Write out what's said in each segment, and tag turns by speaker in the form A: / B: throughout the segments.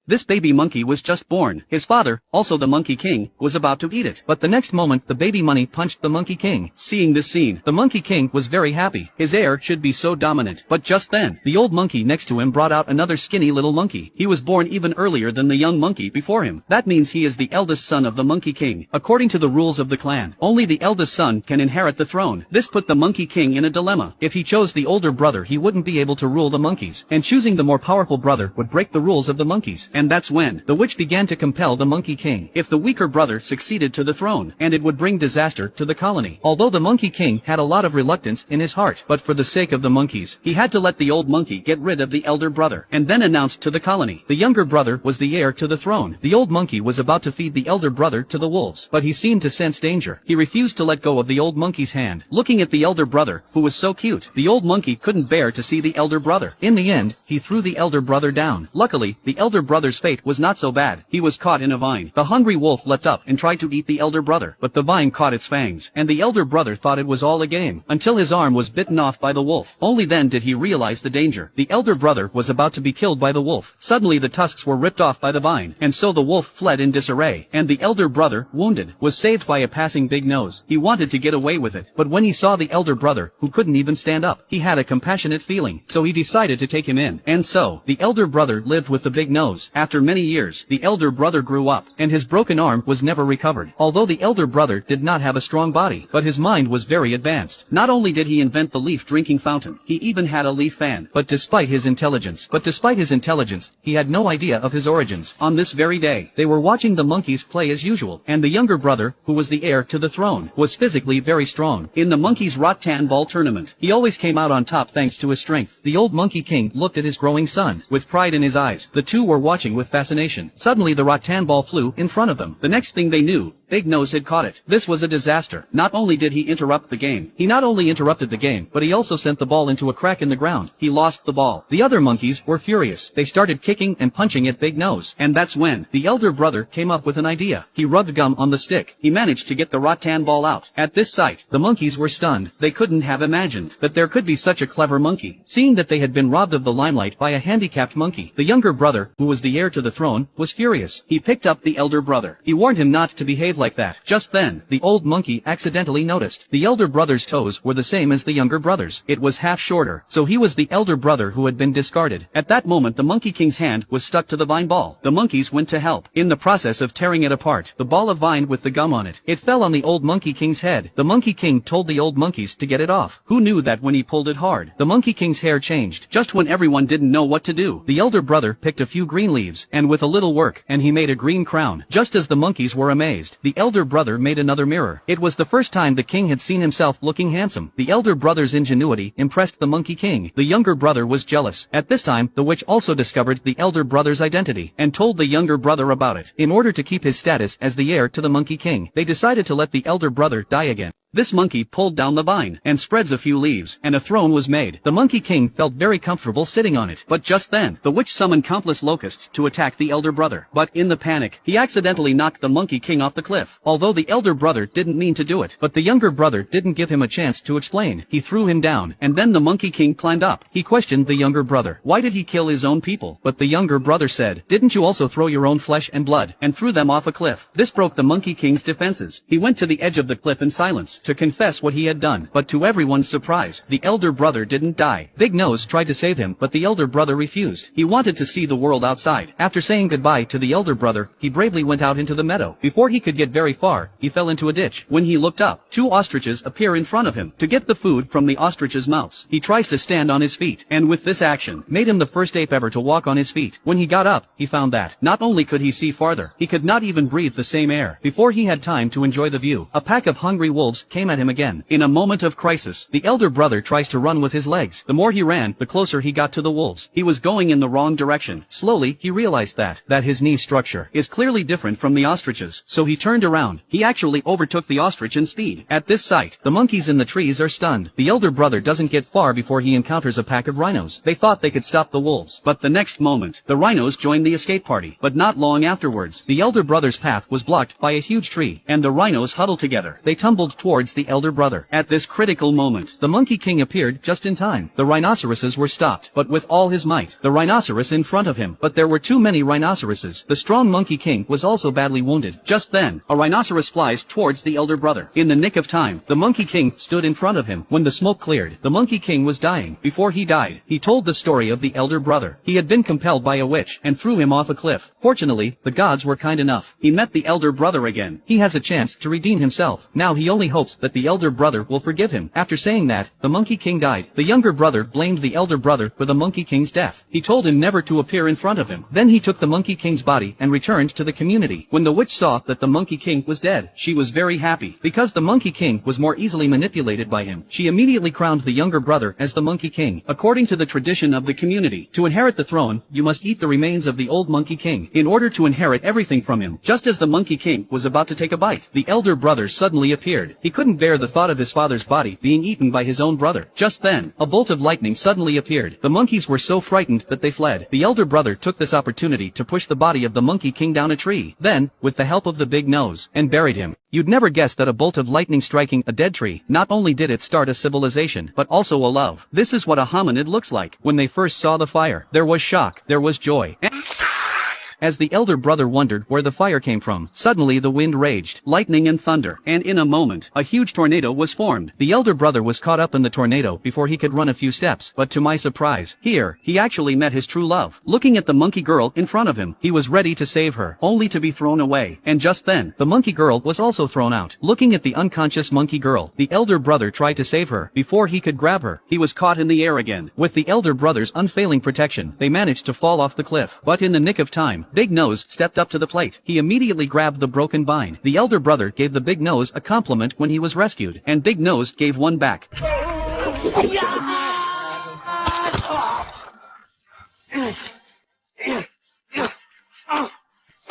A: This baby monkey was just born. His father, also the Monkey King, was about to eat it. But the next moment the baby money punched the Monkey King. Seeing this scene, the Monkey King was very happy. His heir should be so dominant. But just then, the old monkey next to him brought out another skinny little monkey. He was born even earlier than the young monkey before him. That means he is the eldest son of the Monkey King. According to the rules of the clan, only the eldest son can inherit the throne. This put the Monkey King in a dilemma. If he chose the older brother, he wouldn't be able to rule the monkeys, and choosing the more powerful brother would break the rules of the monkeys. And that's when the witch began to compel the Monkey King. If the weaker brother succeeded to the throne, and it would bring disaster to the colony. Although the Monkey King had a lot of reluctance in his heart, but for the sake of the monkeys, he had to let the old monkey get rid of the elder brother, and then announced to the colony, the younger brother was the heir to the throne. The old monkey was about to feed the elder brother to the wolves, but he seemed to sense danger. He refused to let go of the old monkey's hand. Looking at the elder brother, who was so cute, the old monkey couldn't bear to see the elder brother. In the end, he threw the elder brother down. Luckily, the elder brother's fate was not so bad. He was caught in a vine. The hungry wolf leapt up and tried to eat the elder brother, but the vine caught its fangs, and the elder brother thought it was all a game, until his arm was bitten off by the wolf. Only then did he realize the danger. The elder brother was about to be killed by the wolf. Suddenly the tusks were ripped off by the vine, and so the wolf fled in disarray, and the elder brother, wounded, was saved by a passing big nose. He wanted to get away with it, but when he saw the elder brother, who couldn't even stand up, he had a compassionate feeling, so he decided to take him in. And so, the elder brother lived with the big nose. After many years, the elder brother grew up, and his broken arm was never recovered. Although the elder brother did not have a strong body, but his mind was very advanced. Not only did he invent the leaf drinking fountain, he even had a leaf fan. But despite his intelligence, he had no idea of his origins. On this very day, they were watching the monkeys play as usual, and the younger brother, who was the heir to the throne, was physically very strong. In the monkeys' rattan ball tournament, he always came out on top thanks to his strength. The old Monkey King looked at his growing son, with pride in his eyes. The two were watching with fascination. Suddenly the rattan ball flew in front of them. The next thing they knew, Big Nose had caught it. This was a disaster. Not only did he interrupt the game, but he also sent the ball into a crack in the ground. He lost the ball. The other monkeys were furious. They started kicking and punching at Big Nose. And that's when the elder brother came up with an idea. He rubbed gum on the stick. He managed to get the rattan ball out. At this sight, the monkeys were stunned. They couldn't have imagined that there could be such a clever monkey. Seeing that they had been robbed of the limelight by a handicapped monkey, the younger brother, who was the heir to the throne, was furious. He picked up the elder brother. He warned him not to behave like that. Just then, the old monkey accidentally noticed the elder brother's toes were the same as the younger brother's. It was half shorter, so he was the elder brother who had been discarded. At that moment the Monkey King's hand was stuck to the vine ball. The monkeys went to help. In the process of tearing it apart, the ball of vine with the gum on it, it fell on the old Monkey King's head. The Monkey King told the old monkeys to get it off. Who knew that when he pulled it hard, the Monkey King's hair changed? Just when everyone didn't know what to do, the elder brother picked a few green leaves, and with a little work, and he made a green crown. Just as the monkeys were amazed, the elder brother made another mirror. It was the first time the king had seen himself looking handsome. The elder brother's ingenuity impressed the Monkey King. The younger brother was jealous. At this time, the witch also discovered the elder brother's identity, and told the younger brother about it. In order to keep his status as the heir to the Monkey King, they decided to let the elder brother die again. This monkey pulled down the vine, and spreads a few leaves, and a throne was made. The Monkey King felt very comfortable sitting on it. But just then, the witch summoned countless locusts to attack the elder brother. But in the panic, he accidentally knocked the Monkey King off the cliff. Although the elder brother didn't mean to do it, but the younger brother didn't give him a chance to explain. He threw him down, and then the Monkey King climbed up. He questioned the younger brother. Why did he kill his own people? But the younger brother said, "Didn't you also throw your own flesh and blood, and threw them off a cliff?" This broke the Monkey King's defenses. He went to the edge of the cliff in silence, to confess what he had done. But to everyone's surprise, the elder brother didn't die. Big Nose tried to save him, but the elder brother refused. He wanted to see the world outside. After saying goodbye to the elder brother, he bravely went out into the meadow. Before he could get very far, he fell into a ditch. When he looked up, two ostriches appear in front of him. To get the food from the ostriches' mouths, he tries to stand on his feet, and with this action, made him the first ape ever to walk on his feet. When he got up, he found that, not only could he see farther, he could not even breathe the same air. Before he had time to enjoy the view, a pack of hungry wolves came at him again. In a moment of crisis, the elder brother tries to run with his legs. The more he ran, the closer he got to the wolves. He was going in the wrong direction. Slowly, he realized that his knee structure is clearly different from the ostriches. So he turned around. He actually overtook the ostrich in speed. At this sight, the monkeys in the trees are stunned. The elder brother doesn't get far before he encounters a pack of rhinos. They thought they could stop the wolves, but the next moment, the rhinos joined the escape party. But not long afterwards, the elder brother's path was blocked by a huge tree, and the rhinos huddled together. They tumbled toward towards the elder brother. At this critical moment, the Monkey King appeared just in time. The rhinoceroses were stopped, but with all his might. The rhinoceros in front of him, but there were too many rhinoceroses. The strong Monkey King was also badly wounded. Just then, a rhinoceros flies towards the elder brother. In the nick of time, the Monkey King stood in front of him. When the smoke cleared, the Monkey King was dying. Before he died, he told the story of the elder brother. He had been compelled by a witch and threw him off a cliff. Fortunately, the gods were kind enough. He met the elder brother again. He has a chance to redeem himself. Now he only hopes that the elder brother will forgive him. After saying that, the Monkey King died. The younger brother blamed the elder brother for the Monkey King's death. He told him never to appear in front of him. Then he took the Monkey King's body and returned to the community. When the witch saw that the Monkey King was dead, she was very happy. Because the Monkey King was more easily manipulated by him, she immediately crowned the younger brother as the Monkey King. According to the tradition of the community, to inherit the throne, you must eat the remains of the old Monkey King in order to inherit everything from him. Just as the Monkey King was about to take a bite, the elder brother suddenly appeared. He couldn't bear the thought of his father's body being eaten by his own brother. Just then, a bolt of lightning suddenly appeared. The monkeys were so frightened that they fled. The elder brother took this opportunity to push the body of the Monkey King down a tree. Then, with the help of the big nose, and buried him. You'd never guess that a bolt of lightning striking a dead tree, not only did it start a civilization, but also a love. This is what a hominid looks like. When they first saw the fire, there was shock, there was joy. As the elder brother wondered where the fire came from, suddenly the wind raged, lightning and thunder, and in a moment, a huge tornado was formed. The elder brother was caught up in the tornado before he could run a few steps, but to my surprise, here, he actually met his true love. Looking at the monkey girl in front of him, he was ready to save her, only to be thrown away. And just then, the monkey girl was also thrown out. Looking at the unconscious monkey girl, the elder brother tried to save her. Before he could grab her, he was caught in the air again. With the elder brother's unfailing protection, they managed to fall off the cliff. But in the nick of time, Big Nose stepped up to the plate. He immediately grabbed the broken vine. The elder brother gave the Big Nose a compliment when he was rescued, and Big Nose gave one back.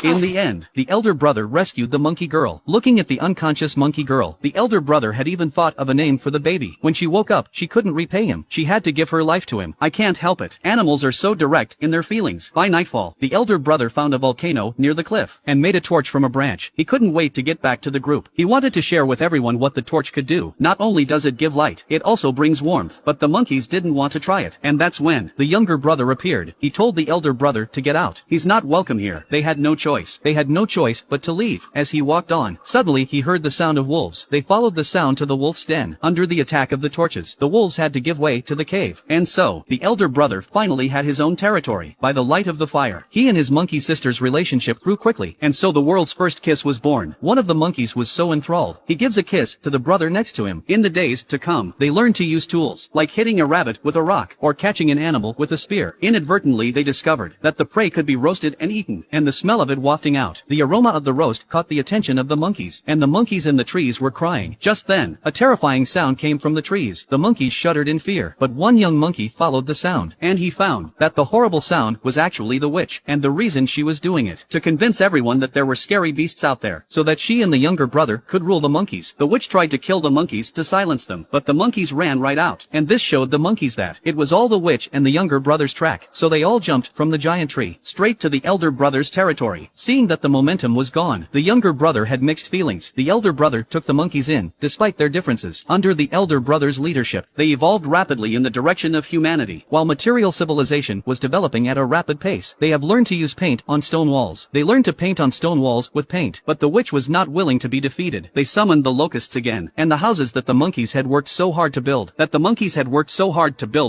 A: In the end, the elder brother rescued the monkey girl. Looking at the unconscious monkey girl, the elder brother had even thought of a name for the baby. When she woke up, she couldn't repay him. She had to give her life to him. I can't help it. Animals are so direct in their feelings. By nightfall, the elder brother found a volcano near the cliff and made a torch from a branch. He couldn't wait to get back to the group. He wanted to share with everyone what the torch could do. Not only does it give light, it also brings warmth. But the monkeys didn't want to try it. And that's when the younger brother appeared. He told the elder brother to get out. He's not welcome here. They had no choice. They had no choice but to leave. As he walked on, suddenly he heard the sound of wolves. They followed the sound to the wolf's den. Under the attack of the torches, the wolves had to give way to the cave. And so, the elder brother finally had his own territory. By the light of the fire, he and his monkey sister's relationship grew quickly. And so the world's first kiss was born. One of the monkeys was so enthralled, he gives a kiss to the brother next to him. In the days to come, they learned to use tools, like hitting a rabbit with a rock, or catching an animal with a spear. Inadvertently they discovered that the prey could be roasted and eaten, and the smell of it wafting out. The aroma of the roast caught the attention of the monkeys, and the monkeys in the trees were crying. Just then, a terrifying sound came from the trees. The monkeys shuddered in fear, but one young monkey followed the sound, and he found that the horrible sound was actually the witch, and the reason she was doing it, to convince everyone that there were scary beasts out there, so that she and the younger brother could rule the monkeys. The witch tried to kill the monkeys to silence them, but the monkeys ran right out, and this showed the monkeys that it was all the witch and the younger brother's track, so they all jumped from the giant tree, straight to the elder brother's territory. Seeing that the momentum was gone, the younger brother had mixed feelings. The elder brother took the monkeys in, despite their differences. Under the elder brother's leadership, they evolved rapidly in the direction of humanity. While material civilization was developing at a rapid pace, they have learned to use paint on stone walls. They learned to paint on stone walls with paint, but the witch was not willing to be defeated. They summoned the locusts again, and the houses that the monkeys had worked so hard to build,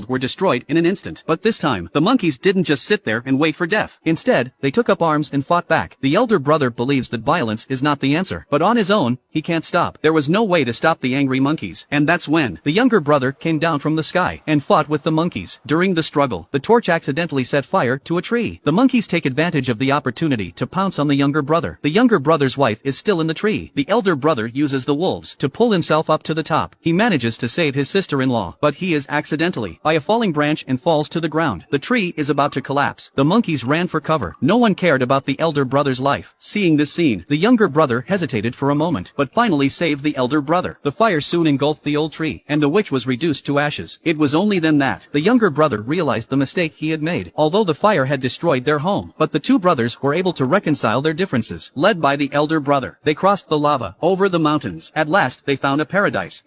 A: were destroyed in an instant. But this time, the monkeys didn't just sit there and wait for death. Instead, they took up arms and fought back. The elder brother believes that violence is not the answer, but on his own, he can't stop. There was no way to stop the angry monkeys, and that's when the younger brother came down from the sky and fought with the monkeys. During the struggle, the torch accidentally set fire to a tree. The monkeys take advantage of the opportunity to pounce on the younger brother. The younger brother's wife is still in the tree. The elder brother uses the wolves to pull himself up to the top. He manages to save his sister-in-law, but he is accidentally by a falling branch and falls to the ground. The tree is about to collapse. The monkeys ran for cover. No one cared about the elder elder brother's life. Seeing this scene, the younger brother hesitated for a moment, but finally saved the elder brother. The fire soon engulfed the old tree, and the witch was reduced to ashes. It was only then that the younger brother realized the mistake he had made, although the fire had destroyed their home. But the two brothers were able to reconcile their differences. Led by the elder brother, they crossed the lava, over the mountains. At last, they found a paradise.